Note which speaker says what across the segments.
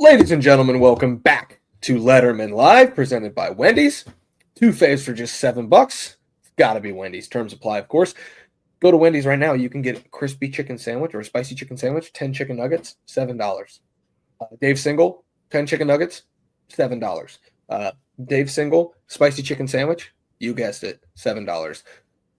Speaker 1: Ladies and gentlemen, welcome back to Lettermen Live, presented by Wendy's. Two faves for just $7. It's gotta be Wendy's. Terms apply, of course. Go to Wendy's right now. You can get a crispy chicken sandwich or a spicy chicken sandwich, 10 chicken nuggets, $7. Dave Single, 10 chicken nuggets, $7. Dave Single, spicy chicken sandwich, you guessed it, $7.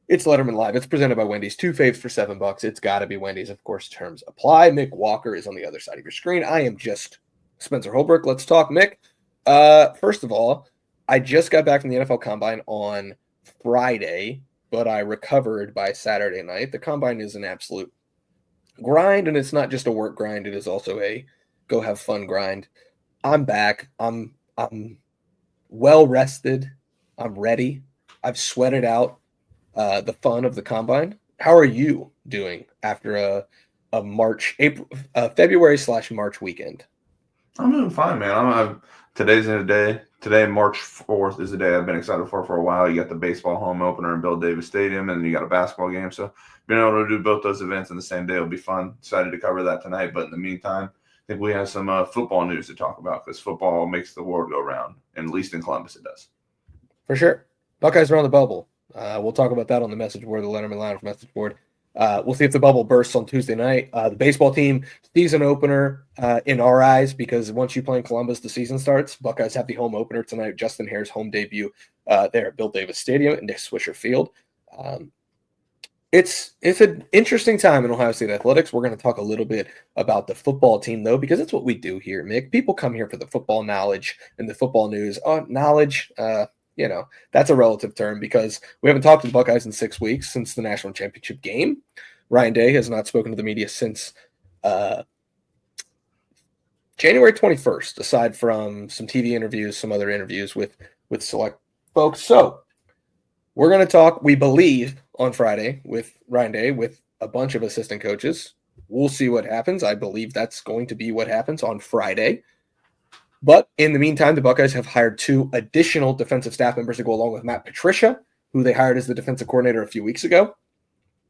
Speaker 1: It's Lettermen Live. It's presented by Wendy's. Two faves for $7. It's got to be Wendy's. Of course, terms apply. Mick Walker is on the other side of your screen. I am just Spencer Holbrook. Let's talk, Mick. First of all, I just got back from the NFL Combine on Friday, but I recovered by Saturday night. The Combine is an absolute grind, and it's not just a work grind. It is also a go have fun grind. I'm back. I'm well rested. I'm ready. I've sweated out the fun of the Combine. How are you doing after a February/March weekend?
Speaker 2: I'm doing fine, man. Today's the day. Today, March 4th, is the day I've been excited for a while. You got the baseball home opener in Bill Davis Stadium, and you got a basketball game. So being able to do both those events in the same day will be fun. Excited to cover that tonight. But in the meantime, I think we have some football news to talk about because football makes the world go round, and at least in Columbus it does.
Speaker 1: For sure. Buckeyes are on the bubble. We'll talk about that on the message board, the Lettermen Lounge message board. We'll see if the bubble bursts on Tuesday night. The baseball team season opener in our eyes, because once you play in Columbus, the season starts. Buckeyes have the home opener tonight. Justin Hare's home debut there at Bill Davis Stadium and Nick Swisher Field. It's an interesting time in Ohio State athletics. We're going to talk a little bit about the football team, though, because it's what we do here, Mick. People come here for the football knowledge and the football news. Knowledge, that's a relative term because we haven't talked to the Buckeyes in 6 weeks since the national championship game. Ryan Day has not spoken to the media since January 21st, aside from some TV interviews, some other interviews with select folks. So we're going to talk, we believe, on Friday with Ryan Day with a bunch of assistant coaches. We'll see what happens. I believe that's going to be what happens on Friday. But in the meantime, the Buckeyes have hired 2 additional defensive staff members to go along with Matt Patricia, who they hired as the defensive coordinator a few weeks ago.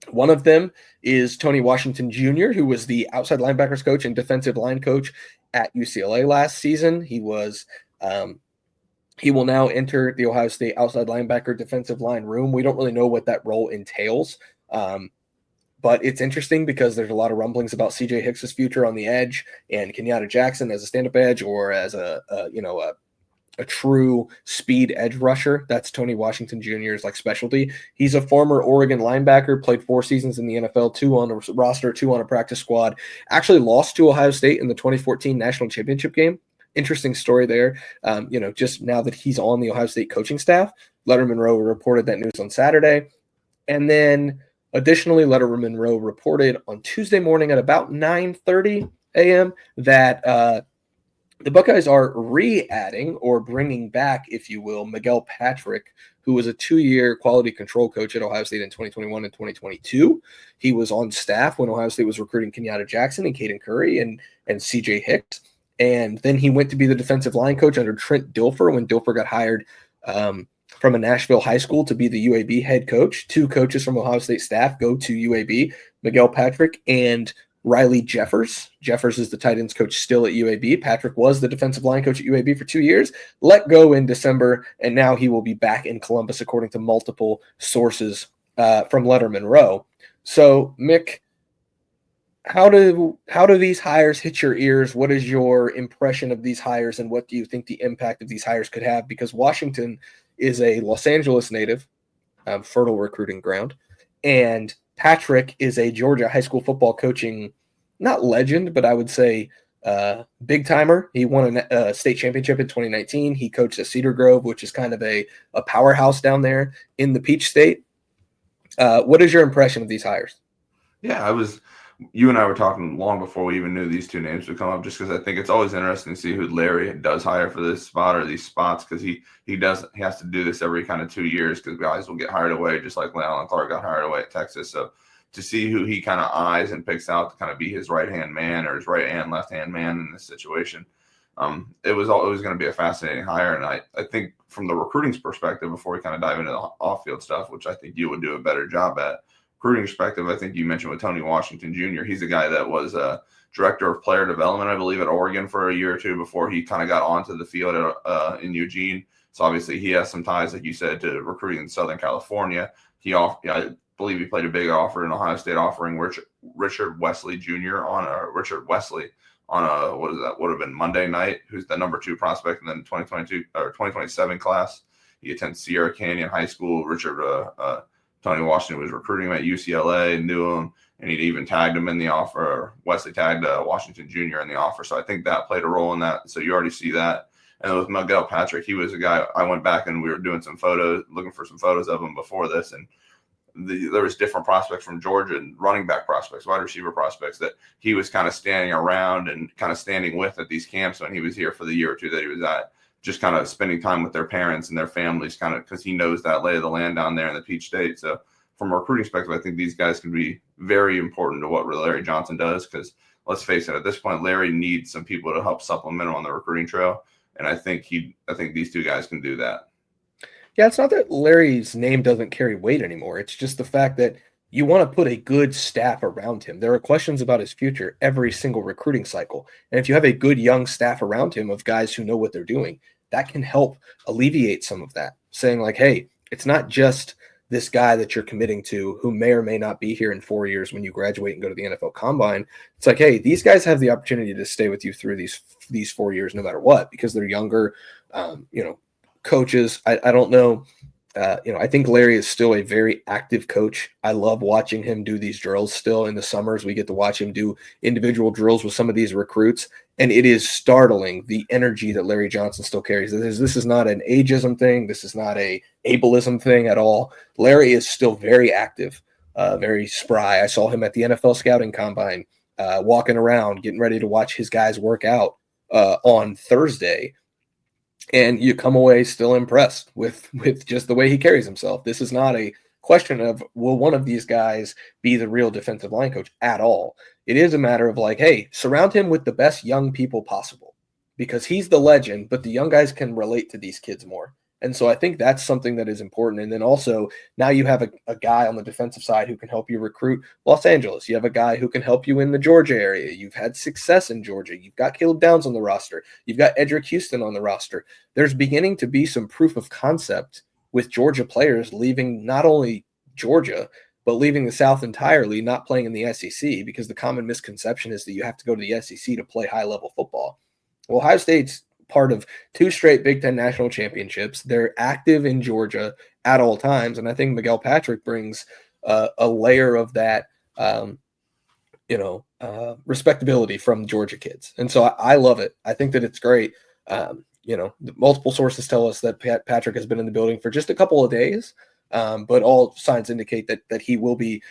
Speaker 1: One of them is Tony Washington Jr., who was the outside linebackers coach and defensive line coach at UCLA last season. He will now enter the Ohio State outside linebacker defensive line room. We don't really know what that role entails. But it's interesting because there's a lot of rumblings about C.J. Hicks's future on the edge and Kenyatta Jackson as a stand-up edge or as a true speed edge rusher. That's Tony Washington Jr.'s specialty. He's a former Oregon linebacker, played 4 seasons in the NFL, 2 on a roster, 2 on a practice squad. Actually lost to Ohio State in the 2014 national championship game. Interesting story there. Just now that he's on the Ohio State coaching staff, Lettermen Row reported that news on Saturday, and then. Additionally, Lettermen Row reported on Tuesday morning at about 9:30 a.m. that the Buckeyes are re-adding or bringing back, if you will, Miguel Patrick, who was a 2-year quality control coach at Ohio State in 2021 and 2022. He was on staff when Ohio State was recruiting Kenyatta Jackson and Caden Curry and C.J. Hicks. And then he went to be the defensive line coach under Trent Dilfer when Dilfer got hired from a Nashville high school to be the UAB head coach. 2 coaches from Ohio State staff go to UAB, Miguel Patrick and Riley Jeffers. Jeffers is the tight ends coach still at UAB. Patrick was the defensive line coach at UAB for 2 years, let go in December, and now he will be back in Columbus, according to multiple sources from Lettermen Row. So, Mick, how do these hires hit your ears? What is your impression of these hires, and what do you think the impact of these hires could have? Because Washington is a Los Angeles native, fertile recruiting ground, and Patrick is a Georgia high school football coaching, not legend, but I would say big timer. He won a state championship in 2019. He coached at Cedar Grove, which is kind of a powerhouse down there in the Peach State. What is your impression of these hires?
Speaker 2: Yeah, you and I were talking long before we even knew these 2 names would come up, just because I think it's always interesting to see who Larry does hire for this spot or these spots, because he has to do this every kind of 2 years because guys will get hired away, just like Alan Clark got hired away at Texas. So to see who he kind of eyes and picks out to kind of be his right-hand man or his right and left-hand man in this situation, it was going to be a fascinating hire. And I think from the recruiting perspective, before we kind of dive into the off-field stuff, which I think you would do a better job at, recruiting perspective, I think you mentioned with Tony Washington Jr., he's a guy that was director of player development, I believe, at Oregon for a year or two before he kind of got onto the field in Eugene. So obviously he has some ties, like you said, to recruiting in Southern California. I believe he played a big offer in Ohio State, offering Richard Wesley on a what is that? Would have been Monday night, who's the number 2 prospect in the 2022 or 2027 class. He attends Sierra Canyon High School. Tony Washington was recruiting him at UCLA, knew him, and he'd even tagged him in the offer. Wesley tagged Washington Jr. in the offer. So I think that played a role in that. So you already see that. And with Miguel Patrick, he was a guy I went back and we were doing some photos, looking for some photos of him before this. And there was different prospects from Georgia and running back prospects, wide receiver prospects that he was kind of standing around and kind of standing with at these camps when he was here for the year or two that he was at, just kind of spending time with their parents and their families, kind of because he knows that lay of the land down there in the Peach State. So from a recruiting perspective, I think these guys can be very important to what Larry Johnson does, because let's face it, at this point, Larry needs some people to help supplement him on the recruiting trail. And I think these 2 guys can do that.
Speaker 1: Yeah, it's not that Larry's name doesn't carry weight anymore. It's just the fact that you want to put a good staff around him. There are questions about his future every single recruiting cycle. And if you have a good young staff around him of guys who know what they're doing, that can help alleviate some of that. Saying like, hey, it's not just this guy that you're committing to who may or may not be here in 4 years when you graduate and go to the NFL Combine. It's like, hey, these guys have the opportunity to stay with you through these 4 years no matter what, because they're younger, coaches. I don't know. I think Larry is still a very active coach. I love watching him do these drills still in the summers. We get to watch him do individual drills with some of these recruits, and it is startling the energy that Larry Johnson still carries. This is not an ageism thing. This is not a ableism thing at all. Larry is still very active, very spry. I saw him at the NFL Scouting Combine, walking around, getting ready to watch his guys work out on Thursday. And you come away still impressed with just the way he carries himself. This is not a question of, will one of these guys be the real defensive line coach at all? It is a matter of like, hey, surround him with the best young people possible, because he's the legend, but the young guys can relate to these kids more. And so I think that's something that is important. And then also now you have a guy on the defensive side who can help you recruit Los Angeles. You have a guy who can help you in the Georgia area. You've had success in Georgia. You've got Caleb Downs on the roster. You've got Edric Houston on the roster. There's beginning to be some proof of concept with Georgia players leaving not only Georgia, but leaving the South entirely, not playing in the SEC, because the common misconception is that you have to go to the SEC to play high-level football. Well, Ohio State's part of 2 straight Big Ten national championships. They're active in Georgia at all times, and I think Miguel Patrick brings a layer of that, respectability from Georgia kids. And so I love it. I think that it's great. Multiple sources tell us that Patrick has been in the building for just a couple of days, but all signs indicate that he will be,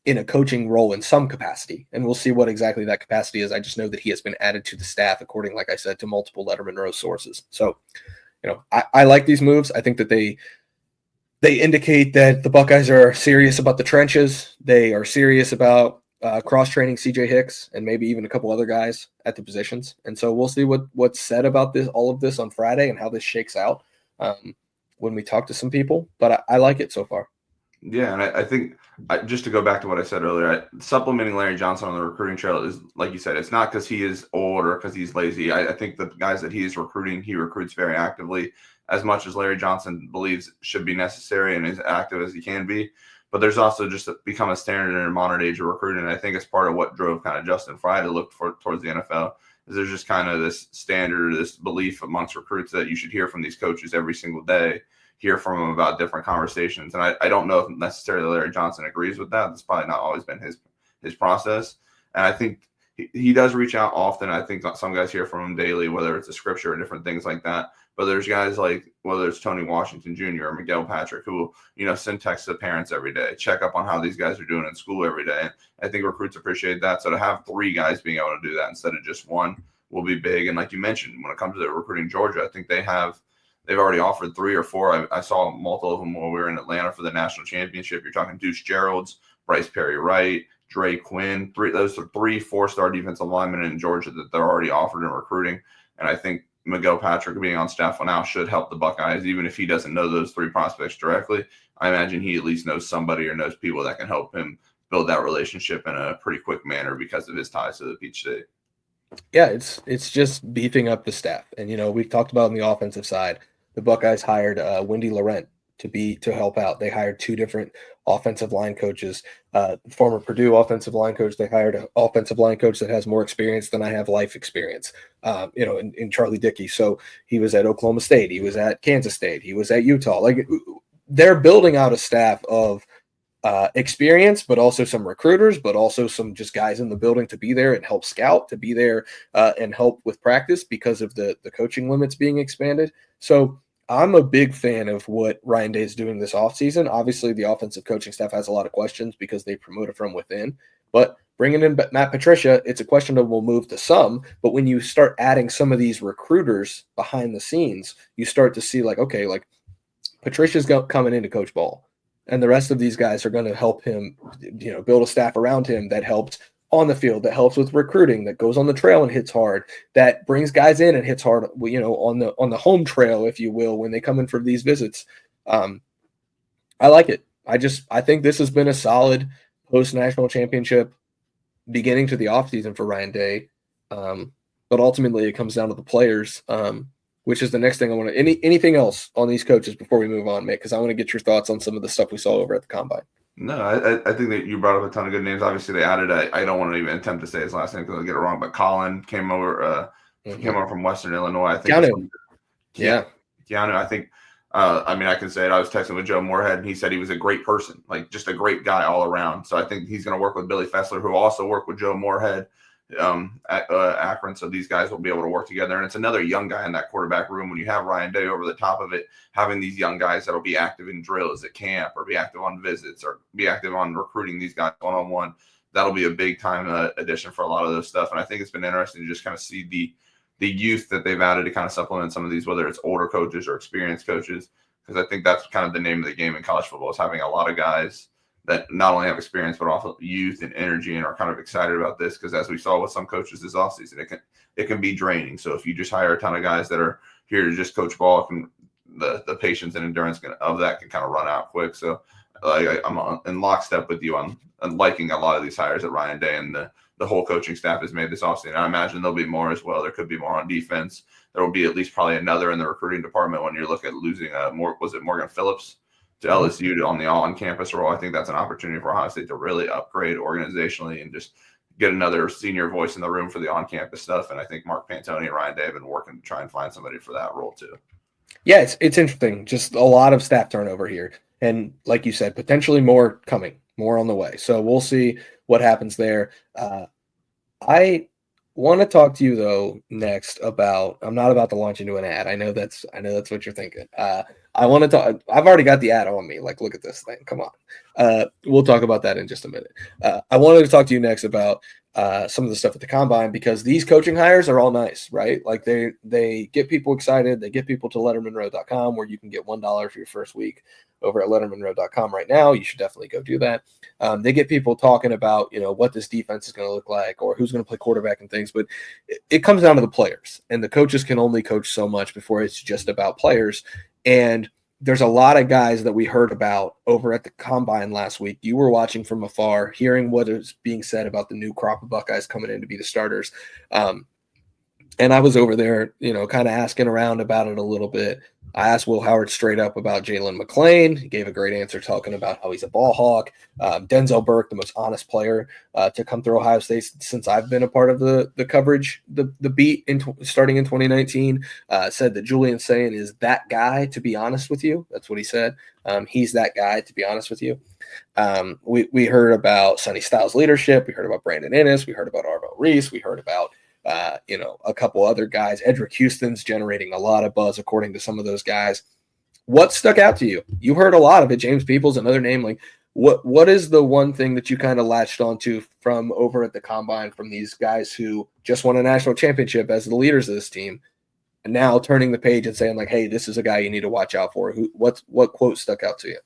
Speaker 1: in a coaching role in some capacity, and we'll see what exactly that capacity is. I just know that he has been added to the staff, according, like I said, to multiple Lettermen Row sources. So, I like these moves. I think that they indicate that the Buckeyes are serious about the trenches. They are serious about cross-training CJ Hicks and maybe even a couple other guys at the positions. And so we'll see what's said about all of this on Friday and how this shakes out when we talk to some people. But I like it so far.
Speaker 2: Yeah, and I think just to go back to what I said earlier, supplementing Larry Johnson on the recruiting trail is, like you said, it's not because he is old or because he's lazy. I think the guys that he is recruiting, he recruits very actively, as much as Larry Johnson believes should be necessary and as active as he can be. But there's also just become a standard in a modern age of recruiting. And I think it's part of what drove kind of Justin Fry to look towards the NFL. Is there's just kind of this standard, this belief amongst recruits that you should hear from these coaches every single day, hear from them about different conversations. And I don't know if necessarily Larry Johnson agrees with that. That's probably not always been his process. And I think he does reach out often. I think some guys hear from him daily, whether it's a scripture or different things like that. But there's guys like, whether it's Tony Washington Jr. or Miguel Patrick, who, send texts to parents every day, check up on how these guys are doing in school every day. And I think recruits appreciate that. So to have 3 guys being able to do that instead of just one will be big. And like you mentioned, when it comes to recruiting Georgia, I think they've already offered 3 or 4. I saw multiple of them while we were in Atlanta for the national championship. You're talking Deuce Geralds, Bryce Perry-Wright, Dre Quinn. Those are 3 4-star defensive linemen in Georgia that they're already offered in recruiting. And I think Miguel Patrick being on staff for now should help the Buckeyes, even if he doesn't know those 3 prospects directly. I imagine he at least knows somebody or knows people that can help him build that relationship in a pretty quick manner because of his ties to the Peach State.
Speaker 1: Yeah, it's just beefing up the staff. And we've talked about on the offensive side, the Buckeyes hired Wendy Laurent to help out. They hired two different offensive line coaches. Former Purdue offensive line coach. They hired an offensive line coach that has more experience than I have life experience. In Charlie Dickey. So he was at Oklahoma State. He was at Kansas State. He was at Utah. Like, they're building out a staff of experience, but also some recruiters, but also some just guys in the building to be there and help scout, to be there and help with practice because of the coaching limits being expanded. So I'm a big fan of what Ryan Day is doing this offseason. Obviously, the offensive coaching staff has a lot of questions because they promoted from within, but bringing in Matt Patricia, it's a question of we'll move to some, but when you start adding some of these recruiters behind the scenes, you start to see like, okay, like Patricia's coming in to coach ball. And the rest of these guys are going to help him, build a staff around him that helps on the field, that helps with recruiting, that goes on the trail and hits hard, that brings guys in and hits hard, on the home trail, if you will, when they come in for these visits. I like it. I think this has been a solid post-national championship beginning to the offseason for Ryan Day. But ultimately it comes down to the players, which is the next thing I want to – anything else on these coaches before we move on, Mick? Because I want to get your thoughts on some of the stuff we saw over at the Combine.
Speaker 2: No, I think that you brought up a ton of good names. Obviously, they added I don't want to even attempt to say his last name because I'll get it wrong, but Colin came over from Western Illinois. I think
Speaker 1: Keanu.
Speaker 2: Yeah. Keanu, I think I can say it. I was texting with Joe Moorhead, and he said he was a great person, like just a great guy all around. So I think he's going to work with Billy Fessler, who also worked with Joe Moorhead at Akron. So these guys will be able to work together. And it's another young guy in that quarterback room. When you have Ryan Day over the top of it, having these young guys that'll be active in drills at camp or be active on visits or be active on recruiting these guys one-on-one, that'll be a big time addition for a lot of those stuff. And I think it's been interesting to just kind of see the youth that they've added to kind of supplement some of these, whether it's older coaches or experienced coaches, because I think that's kind of the name of the game in college football, is having a lot of guys that not only have experience, but also youth and energy and are kind of excited about this. Because as we saw with some coaches this offseason, it can be draining. So if you just hire a ton of guys that are here to just coach ball, the patience and endurance of that can kind of run out quick. So I'm in lockstep with you on liking a lot of these hires that Ryan Day and the whole coaching staff has made this offseason. I imagine there'll be more as well. There could be more on defense. There will be at least probably another in the recruiting department when you look at losing Morgan Phillips to LSU on the on-campus role. I think that's an opportunity for Ohio State to really upgrade organizationally and just get another senior voice in the room for the on-campus stuff. And I think Mark Pantoni and Ryan Day have been working to try and find somebody for that role too.
Speaker 1: Yeah, it's interesting. Just a lot of staff turnover here. And like you said, potentially more coming, more on the way. So we'll see what happens there. I want to talk to you though next about, I'm not about to launch into an ad. I know that's what you're thinking. I want to talk, I've already got the ad on me. Like, look at this thing. Come on. We'll talk about that in just a minute. I wanted to talk to you next about some of the stuff at the Combine, because these coaching hires are all nice, right? Like they get people excited. They get people to lettermenrow.com, where you can get $1 for your first week over at lettermenrow.com right now. You should definitely go do that. They get people talking about, what this defense is going to look like or who's going to play quarterback and things, but it comes down to the players, and the coaches can only coach so much before it's just about players. And there's a lot of guys that we heard about over at the Combine last week. You were watching from afar, hearing what is being said about the new crop of Buckeyes coming in to be the starters. And I was over there, kind of asking around about it a little bit. I asked Will Howard straight up about Jalen McClain. He gave a great answer talking about how he's a ball hawk. Denzel Burke, the most honest player to come through Ohio State since I've been a part of the coverage, the beat starting in 2019, said that Julian Sayin is that guy, to be honest with you. That's what he said. He's that guy, to be honest with you. We heard about Sonny Styles' leadership. We heard about Brandon Ennis. We heard about Arvo Reese. We heard about a couple other guys. Edric Houston's generating a lot of buzz, according to some of those guys. What stuck out to you? You heard a lot of it. James Peoples, another name. Like, what is the one thing that you kind of latched onto from over at the Combine from these guys who just won a national championship as the leaders of this team, and now turning the page and saying like, hey, this is a guy you need to watch out for? What quote stuck out to you?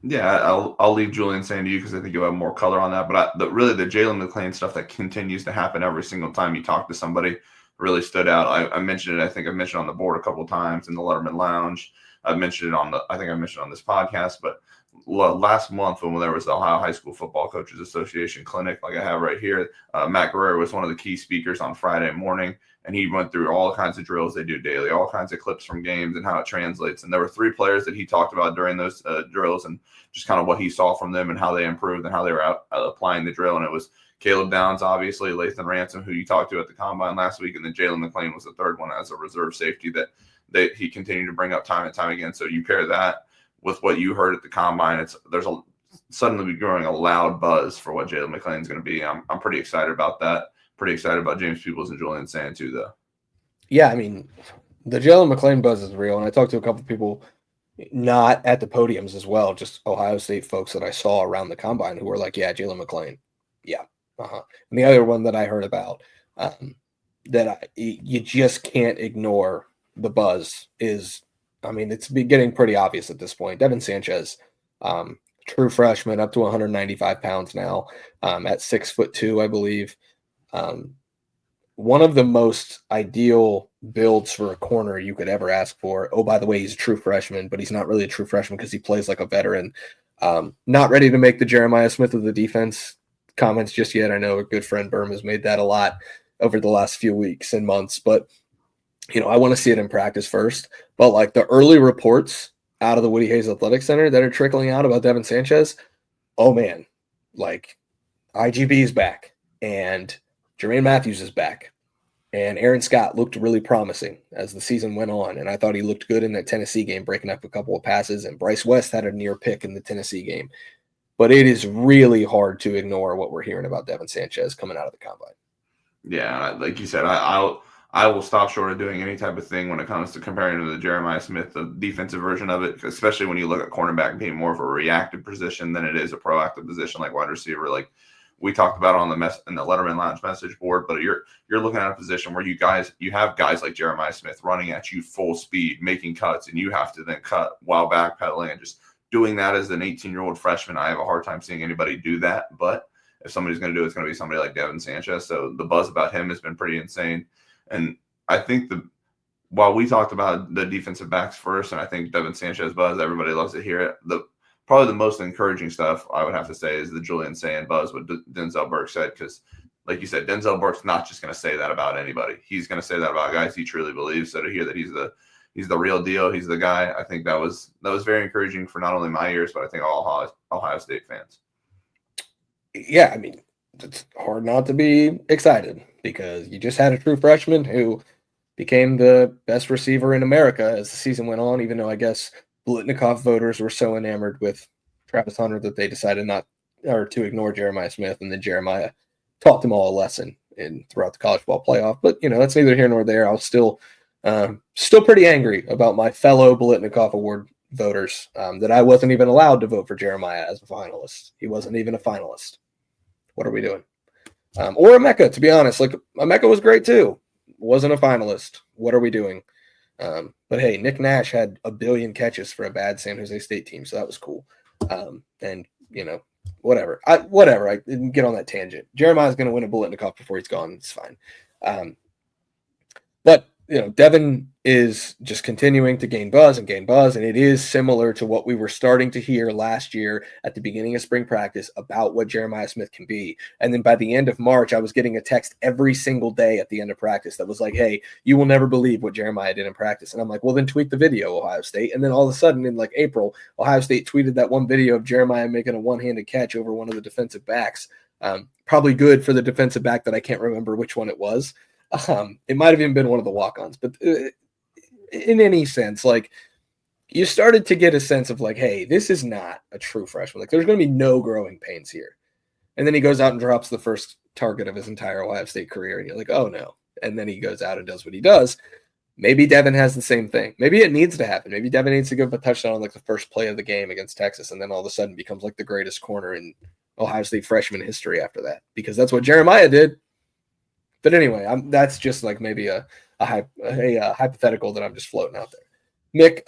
Speaker 2: Yeah, I'll leave Julian saying to you because I think you'll have more color on that. But the Jalen McClain stuff that continues to happen every single time you talk to somebody really stood out. I mentioned it. I think I mentioned on the board a couple of times in the Letterman Lounge. I think I mentioned on this podcast. But last month when there was the Ohio High School Football Coaches Association clinic, like I have right here. Matt Guerrero was one of the key speakers on Friday morning, and he went through all kinds of drills they do daily, all kinds of clips from games and how it translates. And there were 3 players that he talked about during those drills and just kind of what he saw from them and how they improved and how they were out applying the drill. And it was Caleb Downs, obviously, Lathan Ransom, who you talked to at the Combine last week, and then Jalen McClain was the third one as a reserve safety that he continued to bring up time and time again. So you pair that with what you heard at the Combine, there's suddenly growing a loud buzz for what Jalen McClain is going to be. I'm pretty excited about that. Pretty excited about James Peoples and Julian Sand too, though.
Speaker 1: Yeah, I mean, the Jalen McClain buzz is real, and I talked to a couple of people not at the podiums as well, just Ohio State folks that I saw around the Combine who were like, yeah, Jalen McClain. Yeah. And the other one that I heard about you just can't ignore the buzz is, I mean, it's getting pretty obvious at this point. Devin Sanchez, true freshman, up to 195 pounds now, at 6'2", I believe. One of the most ideal builds for a corner you could ever ask for. Oh, by the way, he's a true freshman, but he's not really a true freshman because he plays like a veteran. Not ready to make the Jeremiah Smith of the defense comments just yet. I know a good friend Berm has made that a lot over the last few weeks and months, but I want to see it in practice first. But like the early reports out of the Woody Hayes Athletic Center that are trickling out about Devin Sanchez, oh man, like IGB is back and Jermaine Matthews is back. And Aaron Scott looked really promising as the season went on. And I thought he looked good in that Tennessee game, breaking up a couple of passes. And Bryce West had a near pick in the Tennessee game. But it is really hard to ignore what we're hearing about Devin Sanchez coming out of the Combine.
Speaker 2: Yeah, like you said, I will stop short of doing any type of thing when it comes to comparing to the Jeremiah Smith, the defensive version of it, especially when you look at cornerback being more of a reactive position than it is a proactive position like wide receiver. Like we talked about on in the Lettermen Lounge message board, but you're looking at a position where you have guys like Jeremiah Smith running at you full speed, making cuts, and you have to then cut while backpedaling and just doing that as an 18-year-old freshman. I have a hard time seeing anybody do that, but if somebody's going to do it, it's going to be somebody like Devin Sanchez. So the buzz about him has been pretty insane. And I think while we talked about the defensive backs first, and I think Devin Sanchez buzz, everybody loves to hear it. Probably the most encouraging stuff I would have to say is the Julian Sand buzz, what Denzel Burke said, because like you said, Denzel Burke's not just going to say that about anybody. He's going to say that about guys he truly believes. So to hear that he's the real deal, he's the guy, I think that was very encouraging for not only my ears, but I think all Ohio State fans.
Speaker 1: Yeah, I mean, it's hard not to be excited because you just had a true freshman who became the best receiver in America as the season went on, even though I guess Blitnikoff voters were so enamored with Travis Hunter that they decided to ignore Jeremiah Smith, and then Jeremiah taught them all a lesson throughout the college football playoff. But, that's neither here nor there. I was still pretty angry about my fellow Blitnikoff Award voters that I wasn't even allowed to vote for Jeremiah as a finalist. He wasn't even a finalist. What are we doing? Or Emeka, to be honest. Like, Emeka was great too. Wasn't a finalist. What are we doing? But hey, Nick Nash had 1 billion catches for a bad San Jose State team, so that was cool. And whatever. I didn't get on that tangent. Jeremiah's going to win a Blitnikoff before he's gone. It's fine. But Devin is just continuing to gain buzz, and it is similar to what we were starting to hear last year at the beginning of spring practice about what Jeremiah Smith can be. And then by the end of March, I was getting a text every single day at the end of practice that was like, hey, you will never believe what Jeremiah did in practice. And I'm like, well, then tweet the video, Ohio State. And then all of a sudden in like April, Ohio State tweeted that one video of Jeremiah making a one-handed catch over one of the defensive backs. Probably good for the defensive back that I can't remember which one it was. It might have even been one of the walk-ons, but in any sense, like you started to get a sense of like, hey, this is not a true freshman. Like there's going to be no growing pains here. And then he goes out and drops the first target of his entire Ohio State career. And you're like, oh no. And then he goes out and does what he does. Maybe Devin has the same thing. Maybe it needs to happen. Maybe Devin needs to give a touchdown on like the first play of the game against Texas. And then all of a sudden becomes like the greatest corner in Ohio State freshman history after that, because that's what Jeremiah did. But anyway, that's just like maybe a hypothetical that I'm just floating out there. Nick,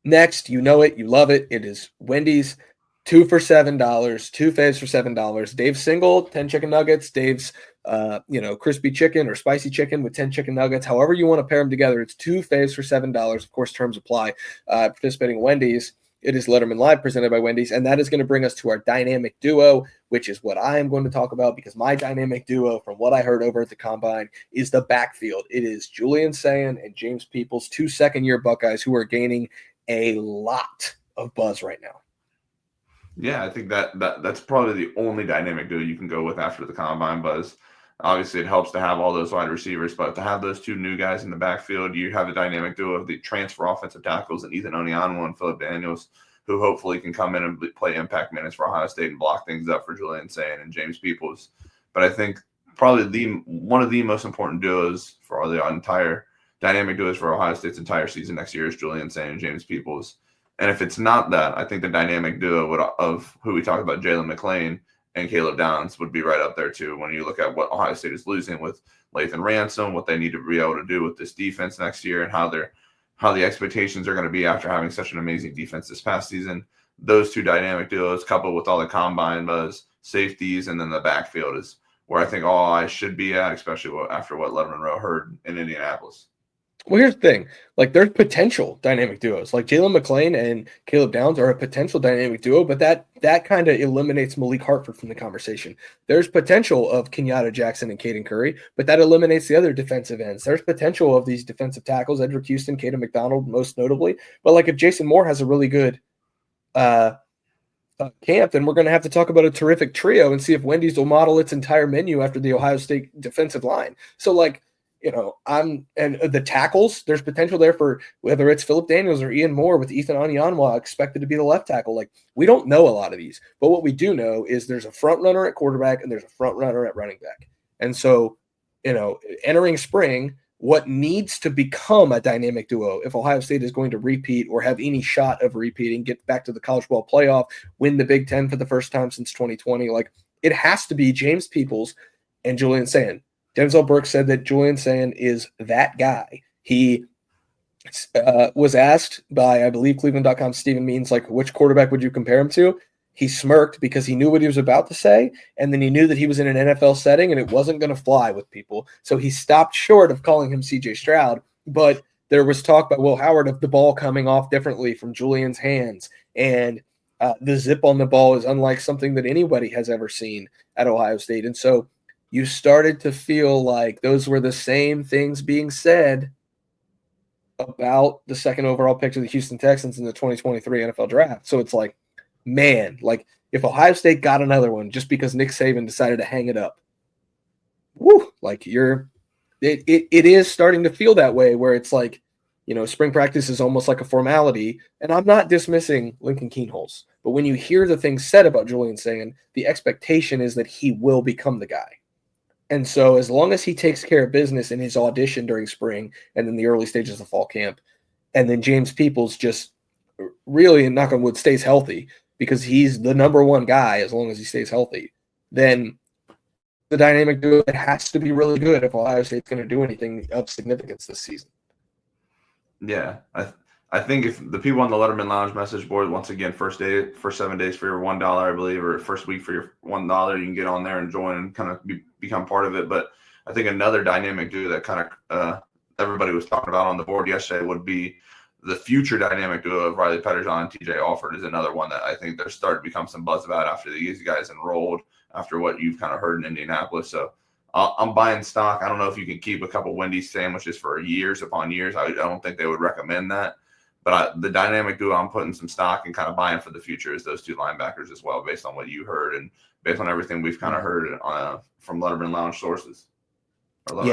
Speaker 1: next, you know it, you love it. It is Wendy's 2 for $7, 2 faves for $7. Dave's single, 10 chicken nuggets. Dave's, crispy chicken or spicy chicken with 10 chicken nuggets. However you want to pair them together, it's 2 faves for $7. Of course, terms apply. Participating Wendy's. It is Lettermen Live presented by Wendy's, and that is going to bring us to our dynamic duo, which is what I am going to talk about because my dynamic duo, from what I heard over at the Combine, is the backfield. It is Julian Sayin and James Peoples, 2 second-year Buckeyes who are gaining a lot of buzz right now.
Speaker 2: Yeah, I think that's probably the only dynamic duo you can go with after the Combine buzz. Obviously, it helps to have all those wide receivers, but to have those two new guys in the backfield, you have a dynamic duo of the transfer offensive tackles and Ethan Onyanwo and Phillip Daniels, who hopefully can come in and play impact minutes for Ohio State and block things up for Julian Sayin and James Peoples. But I think probably one of the most important duos for the entire dynamic duos for Ohio State's entire season next year is Julian Sayin and James Peoples. And if it's not that, I think the dynamic duo of who we talked about, Jalen McLean and Caleb Downs, would be right up there too. When you look at what Ohio State is losing with Lathan Ransom, what they need to be able to do with this defense next year, and how the expectations are going to be after having such an amazing defense this past season. Those two dynamic duos, coupled with all the combine buzz, safeties, and then the backfield is where I think all eyes should be at, especially after what Lettermen Row heard in Indianapolis.
Speaker 1: Well, here's the thing. Like, there's potential dynamic duos. Like, Jalen McLean and Caleb Downs are a potential dynamic duo, but that kind of eliminates Malik Hartford from the conversation. There's potential of Kenyatta Jackson and Caden Curry, but that eliminates the other defensive ends. There's potential of these defensive tackles, Edric Houston, Caden McDonald, most notably. But, like, if Jason Moore has a really good camp, then we're going to have to talk about a terrific trio and see if Wendy's will model its entire menu after the Ohio State defensive line. So, like, and the tackles, there's potential there for whether it's Phillip Daniels or Ian Moore with Ethan Onyanwo expected to be the left tackle. Like, we don't know a lot of these, but what we do know is there's a front runner at quarterback and there's a front runner at running back. And so, entering spring, what needs to become a dynamic duo if Ohio State is going to repeat or have any shot of repeating, get back to the college football playoff, win the Big Ten for the first time since 2020, like, it has to be James Peoples and Julian Sayin. Denzel Burke said that Julian Sayin is that guy. He was asked by, I believe, Cleveland.com's Stephen Means, like, which quarterback would you compare him to? He smirked because he knew what he was about to say, and then he knew that he was in an NFL setting and it wasn't going to fly with people. So he stopped short of calling him C.J. Stroud, but there was talk by Will Howard of the ball coming off differently from Julian's hands, and the zip on the ball is unlike something that anybody has ever seen at Ohio State. And so you started to feel like those were the same things being said about the second overall pick to the Houston Texans in the 2023 NFL draft. So it's like, man, like, if Ohio State got another one just because Nick Saban decided to hang it up, like, it is starting to feel that way where it's like, spring practice is almost like a formality. And I'm not dismissing Lincoln Keenholz, but when you hear the things said about Julian Sayin, the expectation is that he will become the guy. And so as long as he takes care of business in his audition during spring and then the early stages of fall camp, and then James Peoples just really, knock on wood, stays healthy because he's the number one guy as long as he stays healthy, then the dynamic duo has to be really good if Ohio State's going to do anything of significance this season.
Speaker 2: Yeah, I think if the people on the Letterman Lounge message board, once again, first 7 days for your $1, I believe, or first week for your $1, you can get on there and join and kind of become part of it. But I think another dynamic duo that kind of everybody was talking about on the board yesterday would be the future dynamic duo of Riley Pettersson and TJ Alford is another one that I think there's starting to become some buzz about after these guys enrolled, after what you've kind of heard in Indianapolis. So I'm buying stock. I don't know if you can keep a couple Wendy's sandwiches for years upon years. I don't think they would recommend that. But the dynamic duo I'm putting some stock and kind of buying for the future is those two linebackers as well, based on what you heard and based on everything we've kind of heard from Letterman Lounge sources.
Speaker 1: Well, it's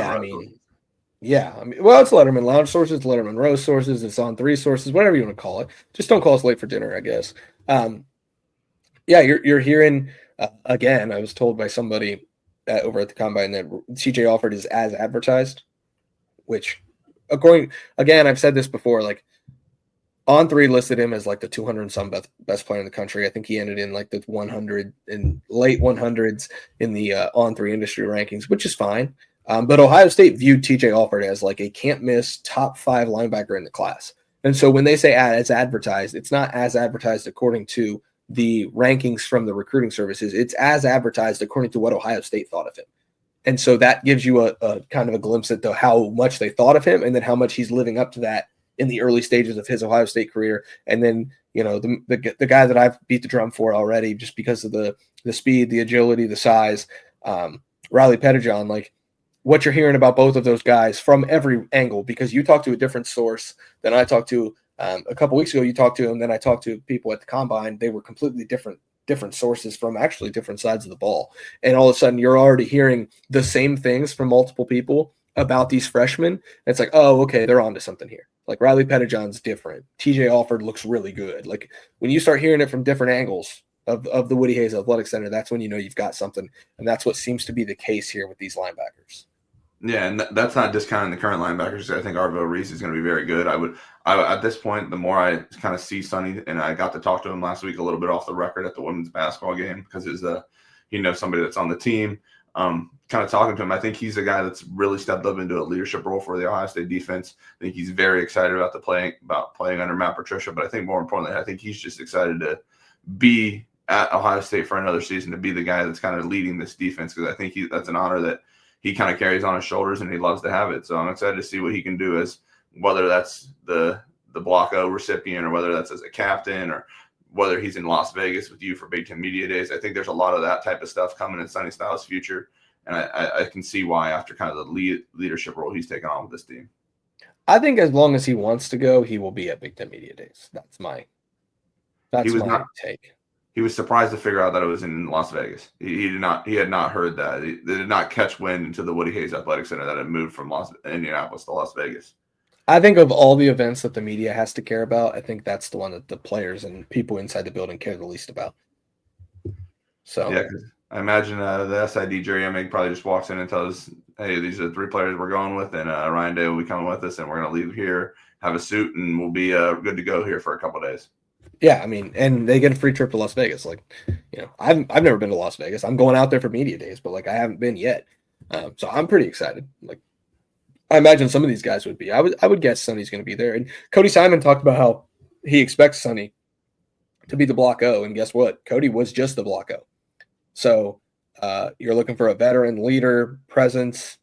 Speaker 1: Letterman Lounge sources, Lettermen Row sources, it's On 3 sources, whatever you want to call it. Just don't call us late for dinner, I guess. You're hearing, again, I was told by somebody over at the Combine that CJ Alford is as advertised, which, again, I've said this before, like, On 3 listed him as like the 200 and some best player in the country. I think he ended in like the 100 and late 100s in the On 3 industry rankings, which is fine. But Ohio State viewed TJ Alford as like a can't miss top 5 linebacker in the class. And so when they say as advertised, it's not as advertised according to the rankings from the recruiting services. It's as advertised according to what Ohio State thought of him. And so that gives you a kind of a glimpse at how much they thought of him and then how much he's living up to that in the early stages of his Ohio State career. And then the guy that I've beat the drum for already, just because of the speed, the agility, the size, Riley Pettijohn, like what you're hearing about both of those guys from every angle, because you talk to a different source than I talked to. A couple weeks ago, you talked to him, then I talked to people at the combine. They were completely different sources from actually different sides of the ball. And all of a sudden, you're already hearing the same things from multiple people about these freshmen. It's like, oh, okay, they're onto something here. Like Riley Pettijohn's different. TJ Alford looks really good. Like when you start hearing it from different angles of the Woody Hayes Athletic Center, that's when you know you've got something. And that's what seems to be the case here with these linebackers.
Speaker 2: Yeah, and that's not discounting the current linebackers. I think Arville Reese is going to be very good. I at this point, the more I kind of see Sonny, and I got to talk to him last week a little bit off the record at the women's basketball game because he knows somebody that's on the team. Kind of talking to him, I think he's a guy that's really stepped up into a leadership role for the Ohio State defense. I think he's very excited about playing under Matt Patricia, but I think more importantly, I think he's just excited to be at Ohio State for another season, to be the guy that's kind of leading this defense, because I think that's an honor that he kind of carries on his shoulders, and he loves to have it. So I'm excited to see what he can do, as whether that's the Block O recipient, or whether that's as a captain, or whether he's in Las Vegas with you for Big Ten Media Days. I think there's a lot of that type of stuff coming in Sonny Styles' future. And I can see why, after kind of the leadership role he's taken on with this team.
Speaker 1: I think as long as he wants to go, he will be at Big Ten Media Days. That's my take.
Speaker 2: He was surprised to figure out that it was in Las Vegas. He had not heard that. They did not catch wind into the Woody Hayes Athletic Center that had moved from Indianapolis to Las Vegas.
Speaker 1: I think of all the events that the media has to care about, I think that's the one that the players and people inside the building care the least about. So
Speaker 2: yeah, I imagine the SID Jerry Emig probably just walks in and tells, hey, these are the 3 players we're going with, and Ryan Day will be coming with us, and we're going to leave here, have a suit, and we'll be good to go here for a couple of days.
Speaker 1: Yeah, I mean, and they get a free trip to Las Vegas. Like, I've never been to Las Vegas. I'm going out there for media days, but like I haven't been yet. So I'm pretty excited. Like, I imagine some of these guys would be. I would guess Sonny's going to be there. And Cody Simon talked about how he expects Sonny to be the Block O, and guess what? Cody was just the Block O. So you're looking for a veteran, leader, presence,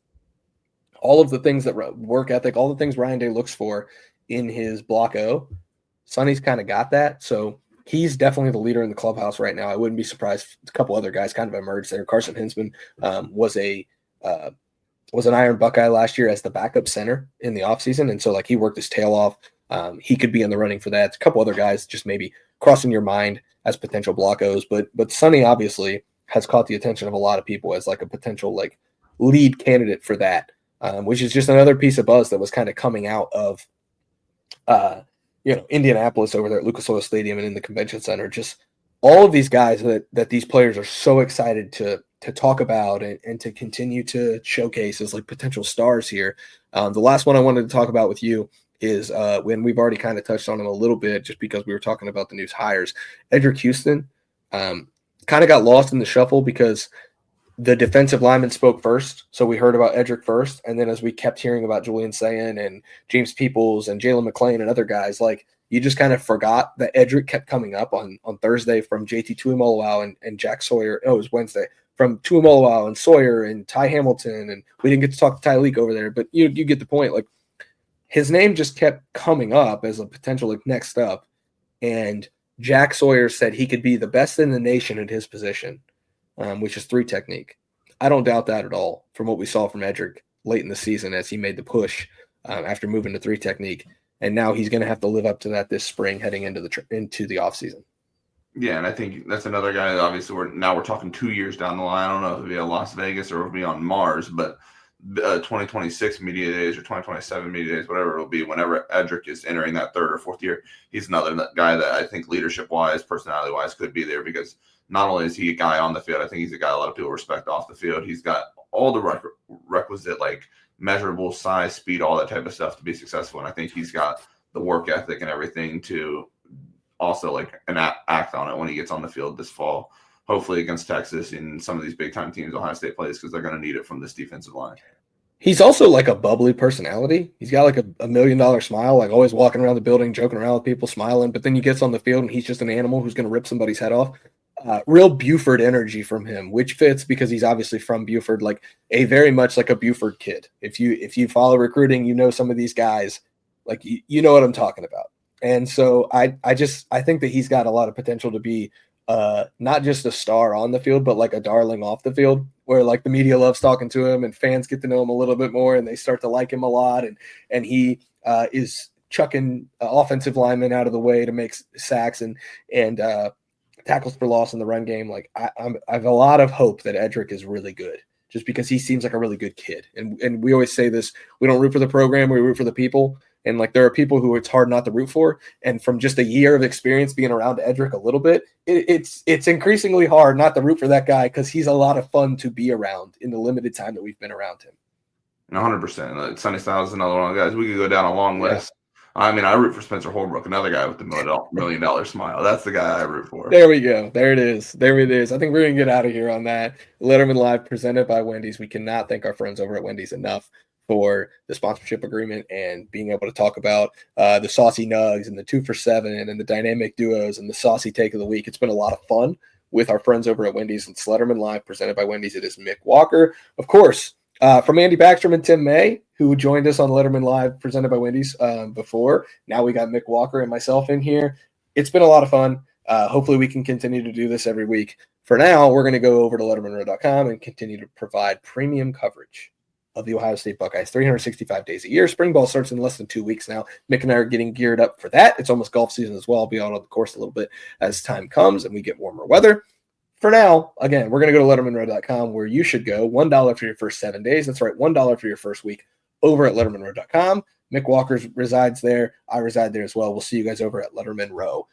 Speaker 1: all of the things that work ethic, all the things Ryan Day looks for in his Block O. Sonny's kind of got that. So he's definitely the leader in the clubhouse right now. I wouldn't be surprised if a couple other guys kind of emerged there. Carson Hinsman was an Iron Buckeye last year as the backup center in the offseason. And so like he worked his tail off. He could be in the running for that. A couple other guys just maybe crossing your mind as potential Block O's. But Sonny obviously has caught the attention of a lot of people as like a potential like lead candidate for that, which is just another piece of buzz that was kind of coming out of Indianapolis over there at Lucas Oil Stadium and in the convention center. Just all of these guys that these players are so excited to talk about and to continue to showcase as like potential stars here. The last one I wanted to talk about with you is when we've already kind of touched on him a little bit just because we were talking about the news hires. Edric Houston kind of got lost in the shuffle because the defensive lineman spoke first. So we heard about Edric first. And then as we kept hearing about Julian Sayin and James Peoples and Jalen McClain and other guys, like you just kind of forgot that Edric kept coming up on Thursday from JT Tuimoloau and Jack Sawyer. Oh, it was Wednesday from Tuimoloau and Sawyer and Ty Hamilton. And we didn't get to talk to Ty Leak over there, but you get the point. Like his name just kept coming up as a potential like next up. And Jack Sawyer said he could be the best in the nation at his position, which is 3 technique. I don't doubt that at all from what we saw from Edric late in the season as he made the push after moving to 3 technique. And now he's going to have to live up to that this spring heading into the offseason. Yeah,
Speaker 2: and I think that's another guy that obviously we're talking 2 years down the line. I don't know if it'll be at Las Vegas or it'll be on Mars, but 2026 media days or 2027 media days, whatever it'll be, whenever Edric is entering that 3rd or 4th year, he's another guy that I think leadership-wise, personality-wise could be there, because not only is he a guy on the field, I think he's a guy a lot of people respect off the field. He's got all the requisite, like, measurable size, speed, all that type of stuff to be successful. And I think he's got the work ethic and everything to also, like, act on it when he gets on the field this fall, hopefully against Texas and some of these big-time teams Ohio State plays, because they're going to need it from this defensive line.
Speaker 1: He's also like a bubbly personality. He's got like a $1 million smile, like always walking around the building, joking around with people, smiling. But then he gets on the field and he's just an animal who's going to rip somebody's head off. Real Buford energy from him, which fits because he's obviously from Buford, like a very much like a Buford kid. If you follow recruiting, you know some of these guys, like you know what I'm talking about. And so I think that he's got a lot of potential to be not just a star on the field, but like a darling off the field, where like the media loves talking to him and fans get to know him a little bit more and they start to like him a lot. And he is chucking offensive linemen out of the way to make sacks and tackles for loss in the run game. Like I have a lot of hope that Edric is really good, just because he seems like a really good kid. And we always say this: we don't root for the program, we root for the people. And like there are people who it's hard not to root for. And from just a year of experience being around Edric a little bit, it's increasingly hard not to root for that guy, because he's a lot of fun to be around in the limited time that we've been around him.
Speaker 2: 100%. Sonny Styles is another one of the guys. We could go down a long list. I mean, I root for Spencer Holbrook, another guy with the $1 million smile. That's the guy I root for.
Speaker 1: There we go. There it is. There it is. I think we're going to get out of here on that. Lettermen Live presented by Wendy's. We cannot thank our friends over at Wendy's enough for the sponsorship agreement and being able to talk about the saucy nugs and the 2 for $7 and the dynamic duos and the saucy take of the week. It's been a lot of fun with our friends over at Wendy's. It's Lettermen Live presented by Wendy's. It is Mick Walker. Of course, from Andy Backstrom and Tim May, who joined us on Lettermen Live presented by Wendy's before. Now we got Mick Walker and myself in here. It's been a lot of fun. Hopefully we can continue to do this every week. For now, we're going to go over to lettermenrow.com and continue to provide premium coverage of the Ohio State Buckeyes 365 days a year. Spring ball starts in less than 2 weeks now. Mick and I are getting geared up for that. It's almost golf season as well. I'll be out on the course a little bit as time comes and we get warmer weather. For now, again, we're going to go to lettermenrow.com, where you should go. $1 for your first 7 days. That's right, $1 for your first week over at lettermenrow.com. Mick Walker resides there. I reside there as well. We'll see you guys over at lettermenrow.com.